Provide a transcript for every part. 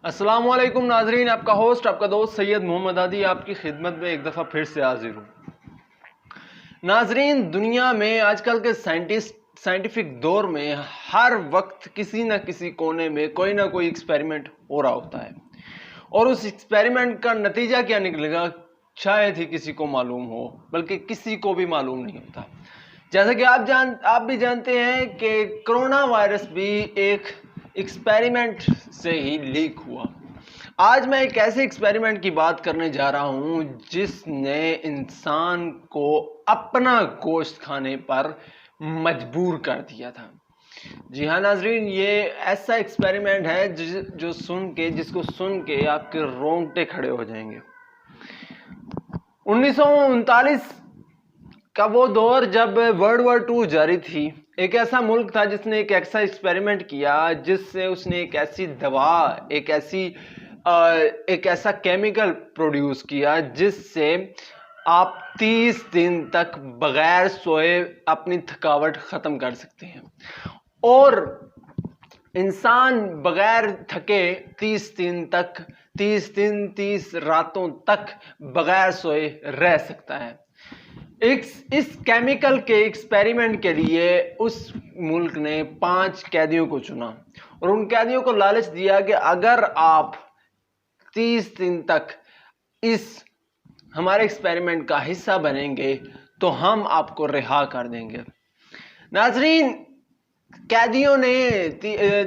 السلام علیکم ناظرین، آپ کا ہوسٹ آپ کا دوست سید محمد عادی آپ کی خدمت میں ایک دفعہ پھر سے حاضر ہوں۔ ناظرین، دنیا میں آج کل کے سائنٹیفک دور میں ہر وقت کسی نہ کسی کونے میں کوئی نہ کوئی ایکسپیریمنٹ ہو رہا ہوتا ہے، اور اس ایکسپیریمنٹ کا نتیجہ کیا نکلے گا شاید ہی کسی کو معلوم ہو، بلکہ کسی کو بھی معلوم نہیں ہوتا۔ جیسا کہ آپ بھی جانتے ہیں کہ کرونا وائرس بھی ایک ایکسپیریمنٹ سے ہی لیک ہوا۔ آج میں ایک ایسے ایکسپیریمنٹ کی بات کرنے جا رہا ہوں جس نے انسان کو اپنا گوشت کھانے پر مجبور کر دیا تھا۔ جی ہاں ناظرین، یہ ایسا ایکسپیریمنٹ ہے جس کو سن کے آپ کے رونگٹے کھڑے ہو جائیں گے۔ 1939 کا وہ دور جب ورلڈ وار 2 جاری تھی، ایک ایسا ملک تھا جس نے ایک ایسا ایکسپیریمنٹ کیا جس سے اس نے ایک ایسی دوا، ایک ایسا کیمیکل پروڈیوس کیا جس سے آپ 30 دن تک بغیر سوئے اپنی تھکاوٹ ختم کر سکتے ہیں، اور انسان بغیر تھکے 30 راتوں تک بغیر سوئے رہ سکتا ہے۔ اس کیمیکل کے ایکسپیریمنٹ کے لیے اس ملک نے 5 قیدیوں کو چنا، اور ان قیدیوں کو لالچ دیا کہ اگر آپ 30 دن تک اس ہمارے ایکسپیریمنٹ کا حصہ بنیں گے تو ہم آپ کو رہا کر دیں گے۔ ناظرین، قیدیوں نے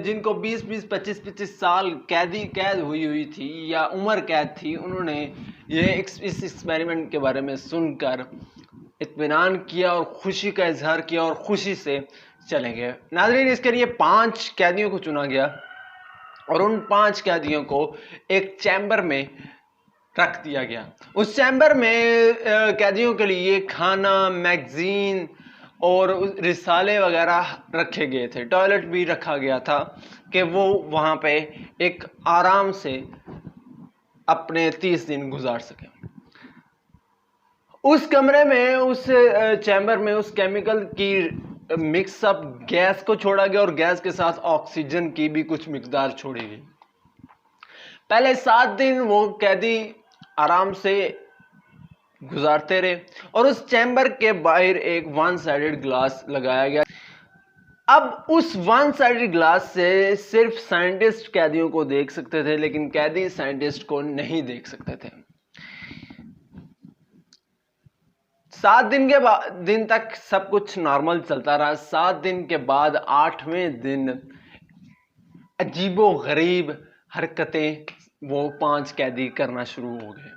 جن کو 25 سال قید ہوئی تھی یا عمر قید تھی، انہوں نے اس ایکسپیریمنٹ کے بارے میں سن کر اطمینان کیا اور خوشی کا اظہار کیا اور خوشی سے چلے گئے۔ ناظرین، اس کے لیے 5 قیدیوں کو چنا گیا، اور ان 5 قیدیوں کو ایک چیمبر میں رکھ دیا گیا۔ اس چیمبر میں قیدیوں کے لیے کھانا، میگزین اور رسالے وغیرہ رکھے گئے تھے، ٹوائلٹ بھی رکھا گیا تھا کہ وہ وہاں پہ ایک آرام سے اپنے 30 دن گزار سکیں۔ اس کمرے میں، اس چیمبر میں اس کیمیکل کی مکس اپ گیس کو چھوڑا گیا، اور گیس کے ساتھ آکسیجن کی بھی کچھ مقدار چھوڑی گئی۔ پہلے 7 دن وہ قیدی آرام سے گزارتے رہے، اور اس چیمبر کے باہر ایک 1 سائیڈڈ گلاس لگایا گیا۔ اب اس 1 سائیڈڈ گلاس سے صرف سائنٹسٹ قیدیوں کو دیکھ سکتے تھے، لیکن قیدی سائنٹسٹ کو نہیں دیکھ سکتے تھے۔ 7 دن تک سب کچھ نارمل چلتا رہا۔ 7 دن کے بعد 8ویں دن عجیب و غریب حرکتیں وہ 5 قیدی کرنا شروع ہو گئے۔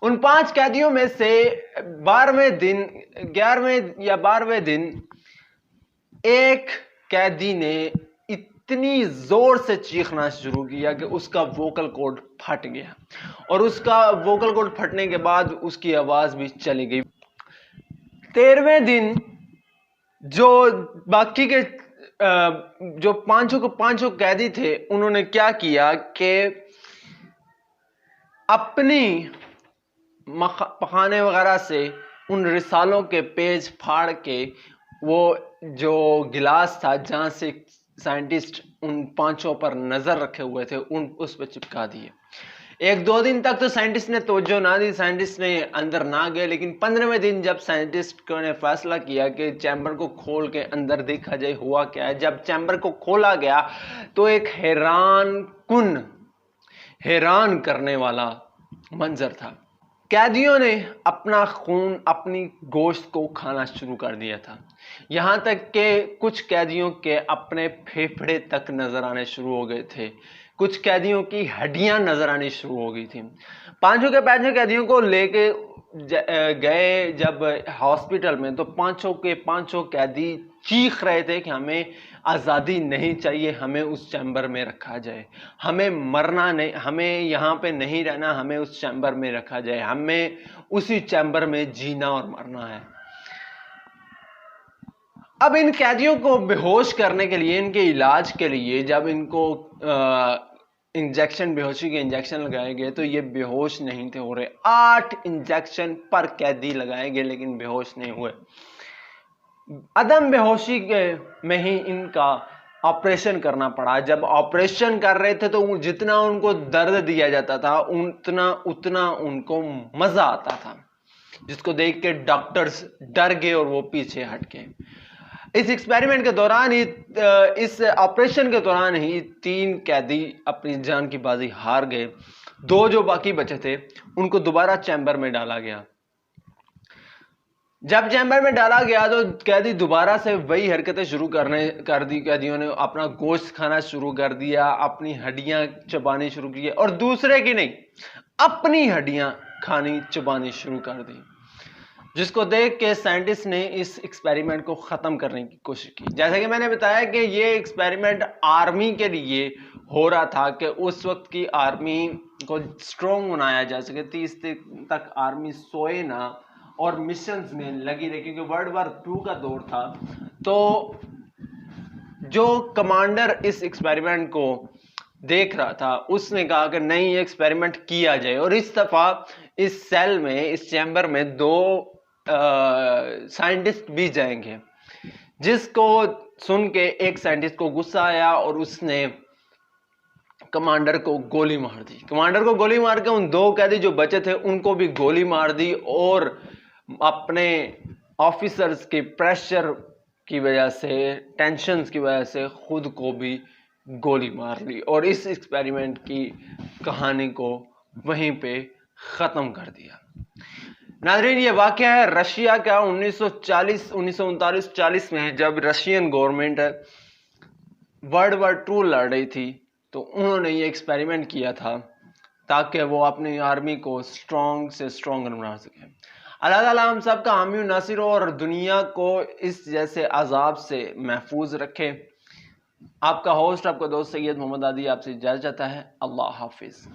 ان 5 قیدیوں میں سے 11ویں یا 12ویں دن ایک قیدی نے اتنی زور سے چیخنا شروع کیا کہ اس کا ووکل کورڈ پھٹ گیا، اور اس کا ووکل کورڈ پھٹنے کے بعد اس کی آواز بھی چلی گئی۔ 13ویں دن جو باقی کے جو پانچوں قیدی تھے، انہوں نے کیا کیا کہ اپنی پخانے وغیرہ سے ان رسالوں کے پیج پھاڑ کے وہ جو گلاس تھا جہاں سے سائنٹسٹ ان 5 پر نظر رکھے ہوئے تھے اس پہ چپکا دیے۔ 1-2 دن تک تو سائنٹسٹ نے توجہ نہ دی، سائنٹسٹ نے اندر نہ گئے، لیکن 15ویں دن جب سائنٹسٹ نے فیصلہ کیا کہ چیمبر کو کھول کے اندر دیکھا جائے ہوا کیا ہے، جب چیمبر کو کھولا گیا تو ایک حیران کرنے والا منظر تھا۔ قیدیوں نے اپنا خون، اپنی گوشت کو کھانا شروع کر دیا تھا، یہاں تک کہ کچھ قیدیوں کے اپنے پھیپھڑے تک نظر آنے شروع ہو گئے تھے، کچھ قیدیوں کی ہڈیاں نظر آنی شروع ہو گئی تھیں۔ 5 قیدیوں کو لے کے گئے جب ہاسپٹل میں، تو 5 قیدی چیخ رہے تھے کہ ہمیں آزادی نہیں چاہیے، ہمیں اس چیمبر میں رکھا جائے، ہمیں مرنا نہیں، ہمیں یہاں پہ نہیں رہنا، ہمیں اس چیمبر میں رکھا جائے، ہمیں اسی چیمبر میں جینا اور مرنا ہے۔ اب ان قیدیوں کو بے ہوش کرنے کے لیے، ان کے علاج کے لیے جب ان کو بے ہوشی کے انجیکشن لگائے گئے تو یہ بے ہوش نہیں تھے ہو رہے۔ 8 انجیکشن پر قیدی لگائے گئے، لیکن بے ہوش نہیں ہوئے۔ عدم بے ہوشی میں ہی ان کا آپریشن کرنا پڑا. جب آپریشن کر رہے تھے تو جتنا ان کو درد دیا جاتا تھا اتنا ان کو مزہ آتا تھا, جس کو دیکھ کے ڈاکٹرز ڈر گئے اور وہ پیچھے ہٹ گئے. اس ایکسپیریمنٹ کے دوران ہی, اس آپریشن کے دوران ہی 3 قیدی اپنی جان کی بازی ہار گئے. 2 جو باقی بچے تھے ان کو دوبارہ چیمبر میں ڈالا گیا. جب چیمبر میں ڈالا گیا تو قیدی دوبارہ سے وہی حرکتیں شروع کر دی. قیدیوں نے اپنا گوشت کھانا شروع کر دیا, اپنی ہڈیاں چبانی شروع کی, اور دوسرے کی نہیں, اپنی ہڈیاں کھانی چبانی شروع کر دی, جس کو دیکھ کے سائنٹسٹ نے اس ایکسپیریمنٹ کو ختم کرنے کی کوشش کی. جیسا کہ میں نے بتایا کہ یہ ایکسپیریمنٹ آرمی کے لیے ہو رہا تھا کہ اس وقت کی آرمی کو اسٹرانگ بنایا جا سکے, 30 دن تک آرمی سوئے نہ اور مشنز میں لگی رہی, کیونکہ ورلڈ وار 2 کا دور تھا. تو جو کمانڈر اس ایکسپیریمنٹ کو دیکھ رہا تھا اس نے کہا کہ نہیں, یہ ایکسپیریمنٹ کیا جائے. اور اس دفعہ اس سیل میں, اس چیمبر میں 2 سائنٹسٹ بھی جائیں گے, جس کو سن کے ایک سائنٹسٹ کو غصہ آیا اور اس نے کمانڈر کو گولی مار دی. کمانڈر کو گولی مار کے ان 2 قیدی جو بچے تھے ان کو بھی گولی مار دی, اور اپنے آفیسرز کے پریشر کی وجہ سے, ٹینشنز کی وجہ سے خود کو بھی گولی مار لی, اور اس ایکسپیریمنٹ کی کہانی کو وہیں پہ ختم کر دیا. ناظرین, یہ واقعہ ہے رشیا کا 1939-40 میں, جب رشین گورنمنٹ ورلڈ وار 2 لڑ رہی تھی تو انہوں نے یہ ایکسپیریمنٹ کیا تھا تاکہ وہ اپنی آرمی کو اسٹرانگ سے اسٹرانگر بنا سکے. اللہ تعالیٰ ہم سب کا حامی و ناصر ہو اور دنیا کو اس جیسے عذاب سے محفوظ رکھے. آپ کا ہوسٹ, آپ کا دوست سید محمد عادی آپ سے اجازت چاہتا ہے. اللہ حافظ.